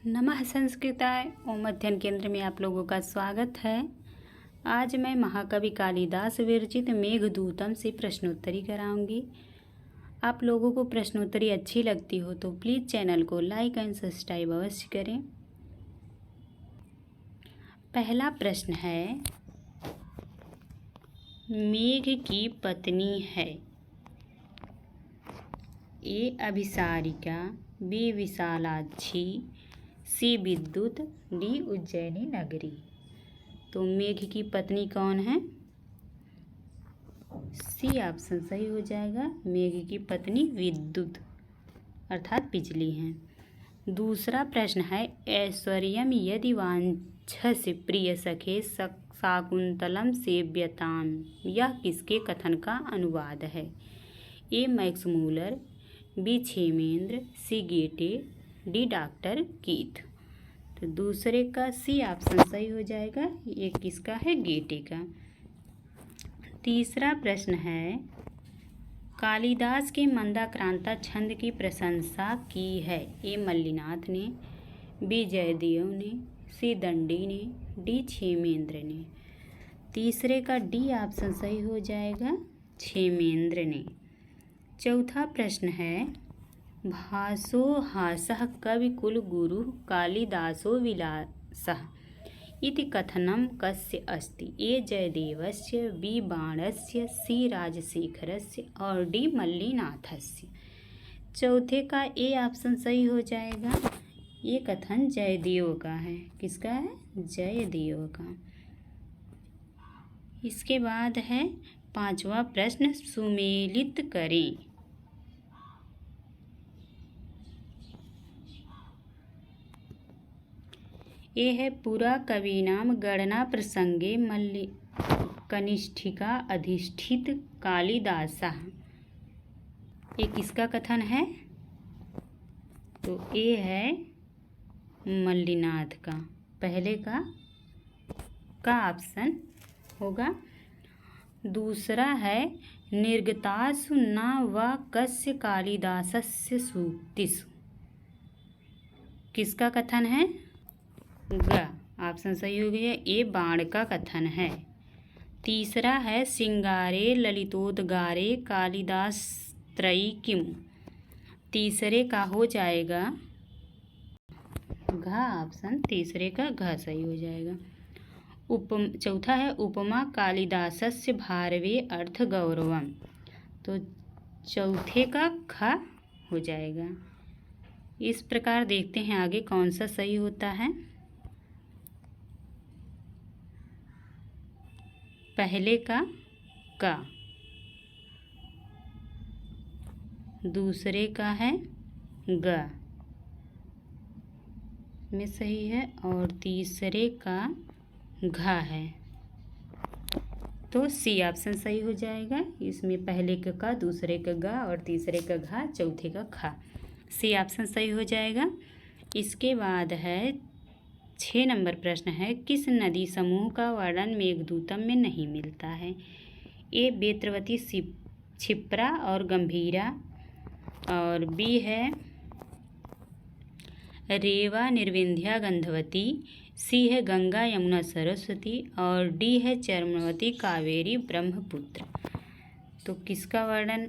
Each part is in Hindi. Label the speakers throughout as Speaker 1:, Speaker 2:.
Speaker 1: नमः संस्कृताय ओम अध्ययन केंद्र में आप लोगों का स्वागत है। आज मैं महाकवि कालिदास विरचित मेघदूतम से प्रश्नोत्तरी कराऊंगी। आप लोगों को प्रश्नोत्तरी अच्छी लगती हो तो प्लीज़ चैनल को लाइक एंड सब्सक्राइब अवश्य करें। पहला प्रश्न है, मेघ की पत्नी है। ए अभिसारिका, बी विशालाक्षी, सी विद्युत, डी उज्जैनी नगरी। तो मेघ की पत्नी कौन है? सी ऑप्शन सही हो जाएगा। मेघ की पत्नी विद्युत अर्थात बिजली है। दूसरा प्रश्न है, ऐश्वर्यम यदि वांछस्य प्रिय सखे शाकुंतलम सेव्यताम। यह किसके कथन का अनुवाद है? ए मैक्स मूलर, बी क्षेमेंद्र, सी गेटे, डी डॉक्टर कीथ। तो दूसरे का सी ऑप्शन सही हो जाएगा। ये किसका है? गेटे का। तीसरा प्रश्न है, कालिदास के मंदाक्रांता छंद की प्रशंसा की है। ए मल्लिनाथ ने, बी जयदेव ने, सी दंडी ने, डी क्षेमेंद्र ने। तीसरे का डी ऑप्शन सही हो जाएगा, क्षेमेंद्र ने। चौथा प्रश्न है, भासो हासः कविकुलगुरुः कालिदासो विलासः इति कथनं कस्य अस्ति? ए जयदेवस्य, बी बाणस्य, सी राजशेखरस्य और डी मल्लिनाथस्य। चौथे का ए ऑप्शन सही हो जाएगा। ये कथन जयदेव का है। किसका है? जयदेव का। इसके बाद है पांचवा प्रश्न, सुमेलित करें। ये है, पुरा कवीनाम गणना प्रसंगे कनिष्ठिका अधिष्ठित कालिदासः। ये किसका कथन है? तो ये है मल्लिनाथ का। पहले का ऑप्शन होगा। दूसरा है, निर्गतासु न वा कस्य कालिदासस्य सूक्तिषु। किसका कथन है? ग ऑप्शन सही हो गया। ये बाण का कथन है। तीसरा है, सिंगारे ललितोद्गारे कालिदास त्रयी किम। तीसरे का हो जाएगा घ ऑप्शन। तीसरे का घ सही हो जाएगा। चौथा है, उपमा कालिदासस्य भारवे अर्थ गौरवम। तो चौथे का ख हो जाएगा। इस प्रकार देखते हैं आगे कौन सा सही होता है। पहले का दूसरे का है ग में सही है और तीसरे का घ है। तो सी ऑप्शन सही हो जाएगा। इसमें पहले का दूसरे का ग और तीसरे का घ, चौथे का ख। सी ऑप्शन सही हो जाएगा। इसके बाद है 6 नंबर प्रश्न है, किस नदी समूह का वर्णन मेघदूतम में नहीं मिलता है? ए बेत्रवती, क्षिप्रा और गंभीरा, और बी है रेवा निर्विंध्या गंधवती, सी है गंगा यमुना सरस्वती और डी है चर्मवती कावेरी ब्रह्मपुत्र। तो किसका वर्णन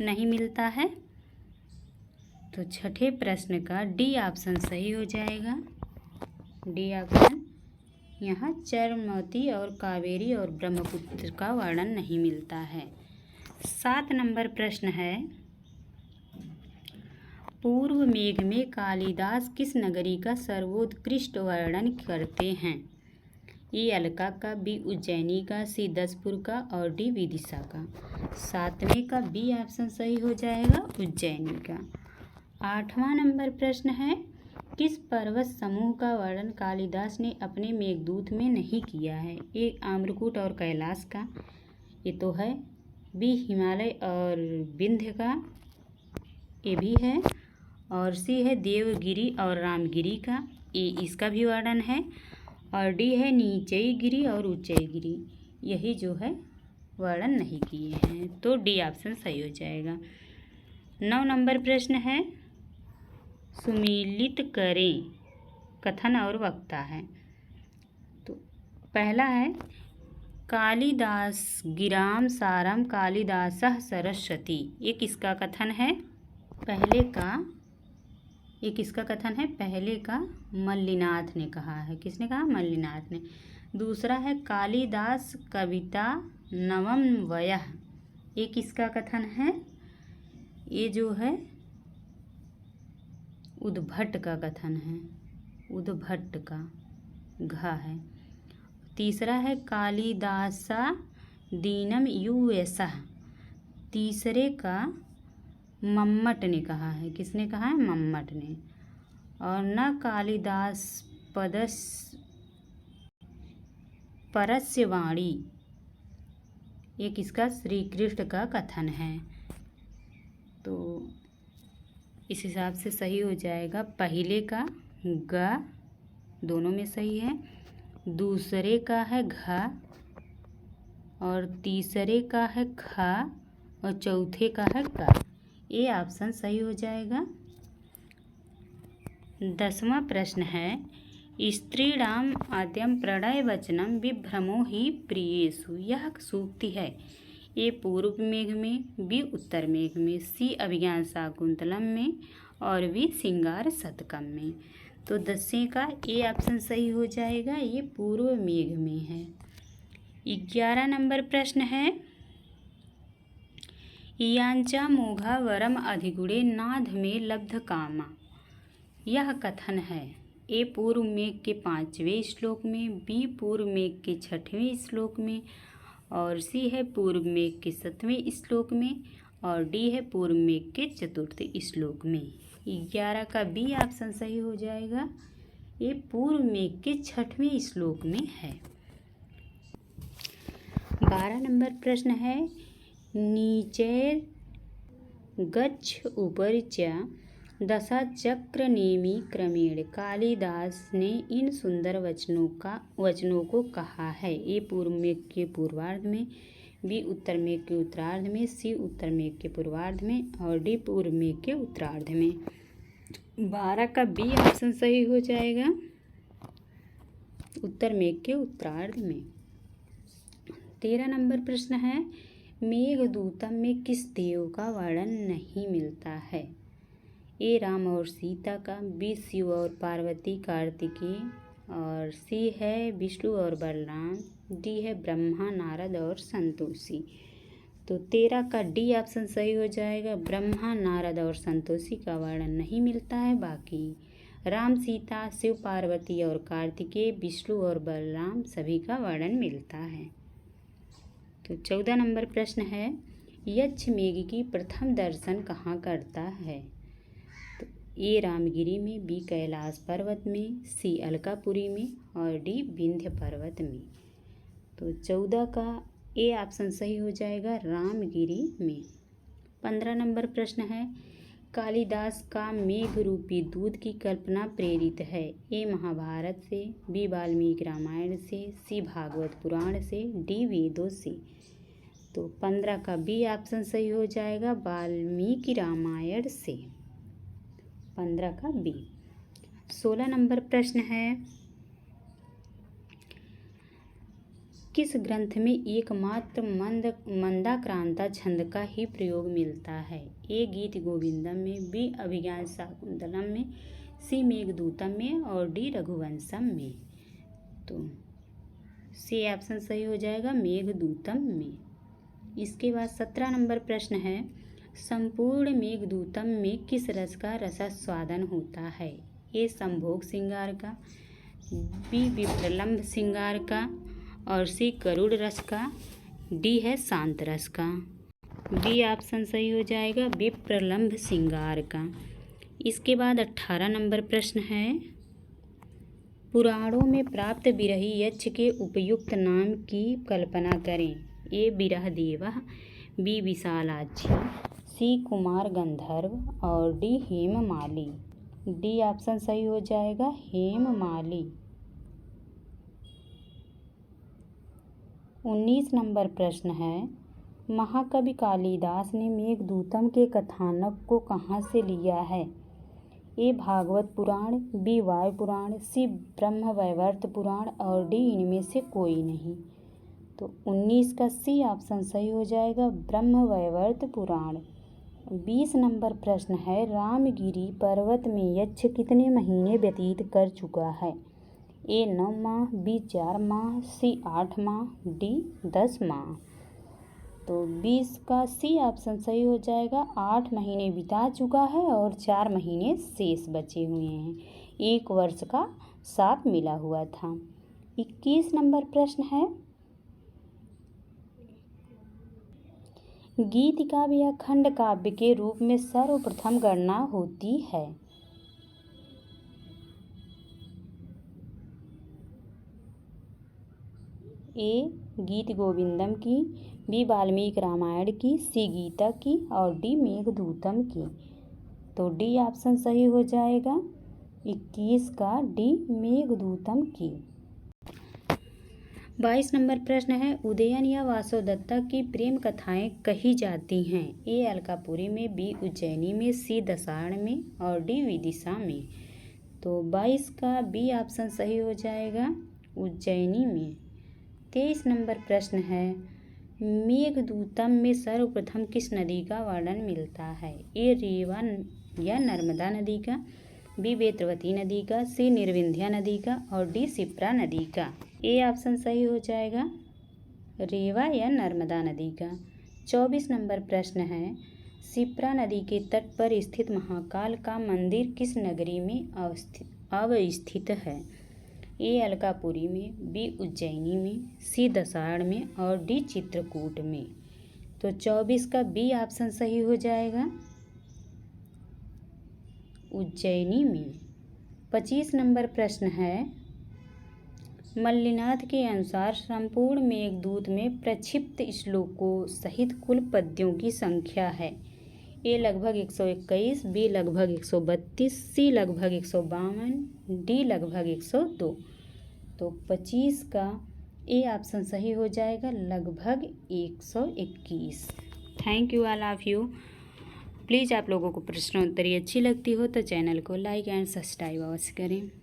Speaker 1: नहीं मिलता है? तो छठे प्रश्न का डी ऑप्शन सही हो जाएगा। D option. यहाँ चर्मवती और कावेरी और ब्रह्मपुत्र का वर्णन नहीं मिलता है। 7 नंबर प्रश्न है, पूर्व मेघ में कालिदास किस नगरी का सर्वोत्कृष्ट वर्णन करते हैं? ए अलका का, बी उज्जैनी का, सी दसपुर का और डी विदिशा का। 7वें का बी ऑप्शन सही हो जाएगा, उज्जैनी का। 8वां नंबर प्रश्न है, किस पर्वत समूह का वर्णन कालिदास ने अपने मेघदूत में नहीं किया है? ए आम्रकूट और कैलाश का, ये तो है। बी हिमालय और विंध्य का, ये भी है। और सी है देवगिरी और रामगिरी का, ये इसका भी वर्णन है। और डी है नीचईगिरी और ऊंचईगिरी, यही जो है वर्णन नहीं किए हैं। तो डी ऑप्शन सही हो जाएगा। 9 नंबर प्रश्न है, सुमेलित करें। कथन और वक्ता है। तो पहला है कालिदास गिराम सारम कालिदासः सरस्वती। ये किसका कथन है? पहले का मल्लिनाथ ने कहा है। किसने कहा? मल्लिनाथ ने। दूसरा है कालिदास कविता नवम वयः। ये किसका कथन है? ये जो है उद्भट का कथन है। उद्भट का घा है। तीसरा है कालिदासा दीनम युयसः। तीसरे का मम्मट ने कहा है। किसने कहा है? मम्मट ने। और न कालिदास परस्य वाणी। ये किसका? श्री कृष्ण का कथन है। तो इस हिसाब से सही हो जाएगा। पहले का ग दोनों में सही है, दूसरे का है घ और तीसरे का है ख और चौथे का है क। ये ऑप्शन सही हो जाएगा। 10वां प्रश्न है स्त्रीणाम आद्यम प्रणय वचनम विभ्रमो ही प्रियेषु। यह सूक्ति है। ए पूर्व मेघ में, बी उत्तर मेघ में, सी अभिज्ञान शाकुंतलम में और बी श्रृंगार शतकम में। तो 10वें का ए ऑप्शन सही हो जाएगा। ये पूर्व मेघ में है। 11 नंबर प्रश्न है यांचा मोघा वरम अधिगुणे नाध में लब्ध कामा। यह कथन है। ए पूर्व मेघ के 5वें श्लोक में, बी पूर्व मेघ के 6वें श्लोक में और सी है पूर्व मेघ के 7वें श्लोक में और डी है पूर्व मेघ के 4th श्लोक में। 11 का बी ऑप्शन सही हो जाएगा। ये पूर्व मेघ के 6वें श्लोक में है। 12 नंबर प्रश्न है नीचैर गच्छ ऊपर च दशा चक्र नेमी क्रमेण। कालिदास ने इन सुंदर वचनों को कहा है। ए पूर्व मेघ के पूर्वार्ध में, बी उत्तर मेघ के उत्तरार्ध में, सी उत्तर मेघ के पूर्वार्ध में और डी पूर्व मेघ के उत्तरार्ध में। 12 का बी ऑप्शन सही हो जाएगा। उत्तर मेघ के उत्तरार्ध में। 13 नंबर प्रश्न है मेघदूतम में किस देव का वर्णन नहीं मिलता है? ए राम और सीता का, बी शिव और पार्वती कार्तिकेय और सी है विष्णु और बलराम, डी है ब्रह्मा नारद और संतोषी। तो 13 का डी ऑप्शन सही हो जाएगा। ब्रह्मा नारद और संतोषी का वर्णन नहीं मिलता है। बाकी राम सीता शिव पार्वती और कार्तिकेय विष्णु और बलराम सभी का वर्णन मिलता है। तो 14 नंबर प्रश्न है यक्ष मेघ की प्रथम दर्शन कहाँ करता है? तो ए रामगिरी में, बी कैलाश पर्वत में, सी अलकापुरी में और डी विंध्य पर्वत में। तो 14 का ए ऑप्शन सही हो जाएगा रामगिरी में। 15 नंबर प्रश्न है कालिदास का मेघ रूपी दूत की कल्पना प्रेरित है। ए महाभारत से, बी वाल्मीकि रामायण से, सी भागवत पुराण से, डी वेदों से। तो 15 का बी ऑप्शन सही हो जाएगा वाल्मीकि रामायण से। 15 का बी। 16 नंबर प्रश्न है किस ग्रंथ में एकमात्र मंदाक्रांता छंद का ही प्रयोग मिलता है? ए गीत गोविंदम में, बी अभिज्ञान शाकुंतलम में, सी मेघदूतम में और डी रघुवंशम में। तो सी ऑप्शन सही हो जाएगा मेघदूतम में। इसके बाद 17 नंबर प्रश्न है संपूर्ण मेघदूतम में किस रस का रसास्वादन होता है? ए संभोग श्रृंगार का, बी विप्रलंभ श्रृंगार का और सी करुण रस का, डी है शांत रस का। बी ऑप्शन सही हो जाएगा विप्रलंभ श्रृंगार का। इसके बाद 18 नंबर प्रश्न है पुराणों में प्राप्त विरही यक्ष के उपयुक्त नाम की कल्पना करें। ए विरह देवः, बी विशालाक्षी, सी कुमार गंधर्व और डी हेममाली। डी ऑप्शन सही हो जाएगा हेममाली। 19 नंबर प्रश्न है महाकवि कालिदास ने मेघदूतम के कथानक को कहाँ से लिया है? ए भागवत पुराण, बी वायु पुराण, सी ब्रह्मवैवर्त पुराण और डी इनमें से कोई नहीं। तो 19 का सी ऑप्शन सही हो जाएगा, ब्रह्मवैवर्त पुराण। 20 नंबर प्रश्न है, रामगिरी पर्वत में यक्ष कितने महीने व्यतीत कर चुका है? ए 9 माह, बी 4 माह, सी 8 माह, डी 10 माह। तो 20 का सी ऑप्शन सही हो जाएगा, 8 महीने बिता चुका है और 4 महीने शेष बचे हुए हैं। 1 वर्ष का साथ मिला हुआ था। 21 नंबर प्रश्न है, गीत काव्य या खंड काव्य के रूप में सर्वप्रथम गणना होती है? ए गीत गोविंदम की, बी वाल्मीकि रामायण की, सी गीता की और डी मेघदूतम की। तो डी ऑप्शन सही हो जाएगा, 21 का डी मेघदूतम की। 22 नंबर प्रश्न है, उदयन या वासोदत्ता की प्रेम कथाएं कही जाती हैं? ए अलकापुरी में, बी उज्जैनी में, सी दसारण में और डी विदिशा में। तो 22 का बी ऑप्शन सही हो जाएगा, उज्जैनी में। 23 नंबर प्रश्न है, मेघदूतम में सर्वप्रथम किस नदी का वर्णन मिलता है? ए रेवा या नर्मदा नदी का, बी वेत्रवती नदी का, सी निर्विंध्या नदी का और डी शिप्रा नदी का। ए ऑप्शन सही हो जाएगा, रेवा या नर्मदा नदी का। 24 नंबर प्रश्न है, शिप्रा नदी के तट पर स्थित महाकाल का मंदिर किस नगरी में अवस्थित है? ए अलकापुरी में, बी उज्जैनी में, सी दसारण में और डी चित्रकूट में। तो 24 का बी ऑप्शन सही हो जाएगा, उज्जैनी में। 25 नंबर प्रश्न है, मल्लिनाथ के अनुसार संपूर्ण मेघदूत में प्रक्षिप्त श्लोकों सहित कुल पद्यों की संख्या है? ए लगभग 121, बी लगभग 132, सी लगभग 152, डी लगभग 102। तो 25 का ए ऑप्शन सही हो जाएगा, लगभग 121। Thank you all of you. Please आप लोगों को प्रश्नोत्तरी अच्छी लगती हो तो चैनल को लाइक एंड सब्सक्राइब अवश्य करें।